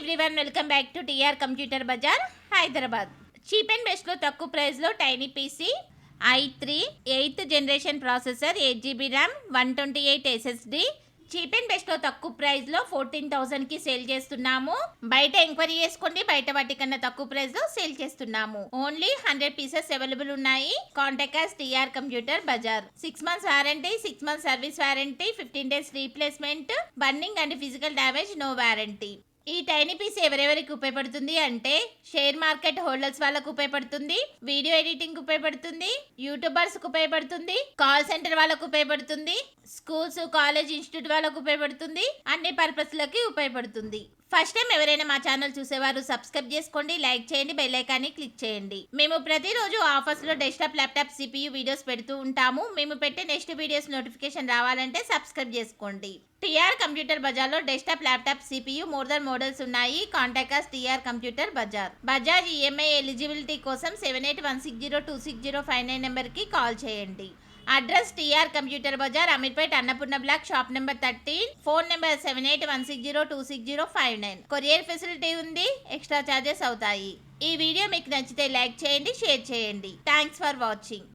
Everyone, welcome back to TR computer bazaar Hyderabad. Cheap and best లో తక్కువ price లో tiny PC i3 8th generation processor 8GB RAM 128 SSD cheap and best లో తక్కువ price లో 14,000 కి sale చేస్తున్నాము. బయట ఎంక్వైరీ చేసుకోండి, బయట వాటి కన్నా తక్కువ ప్రైస్ లో సేల్ చేస్తున్నాము. ఓన్లీ 100 పీసెస్ అవైలబుల్ ఉన్నాయి. Contact us TR computer bazaar. 6 months warranty, 6 months service warranty, 15 days replacement, burning and physical damage no warranty. ఈ టైనీ పీస్ ఎవరెవరికి ఉపయోగపడుతుంది అంటే షేర్ మార్కెట్ హోల్డర్స్ వాళ్ళకు ఉపయోగపడుతుంది, వీడియో ఎడిటింగ్ ఉపయోగపడుతుంది, యూట్యూబర్స్ కు ఉపయోగపడుతుంది, కాల్ సెంటర్ వాళ్ళకు ఉపయోగపడుతుంది, స్కూల్స్ కాలేజ్ ఇన్స్టిట్యూట్ వాళ్ళకు ఉపయోగపడుతుంది, అన్ని పర్పస్లకి ఉపయోగపడుతుంది. ఫస్ట్ టైం ఎవరైనా మా ఛానల్ చూసేవారు సబ్స్క్రైబ్ చేసుకోండి, లైక్ చేయండి, బెల్ ఐకాన్ని క్లిక్ చేయండి. మేము ప్రతిరోజు ఆఫర్స్ లో డెస్క్టాప్, ల్యాప్టాప్, CPU వీడియోస్ పెడుతూ ఉంటాము. మేము పెట్టే నెక్స్ట్ వీడియోస్ నోటిఫికేషన్ రావాలంటే సబ్స్క్రైబ్ చేసుకోండి. టీఆర్ కంప్యూటర్ బజార్ లో desktop, laptop, CPU more models ఉన్నాయి. Contact us TR computer bazaar. Bajaj EMI eligibility కోసం 7816026059 నెంబర్ కి కాల్ చేయండి. Address TR computer bazaar, Ameerpet, Annapurna block, shop number 13, phone number 7816026059. Courier facility ఉంది, extra charges అవుతాయి. ఈ video మీకు నచ్చితే లైక్ చేయండి, షేర్ చేయండి. Thanks for watching.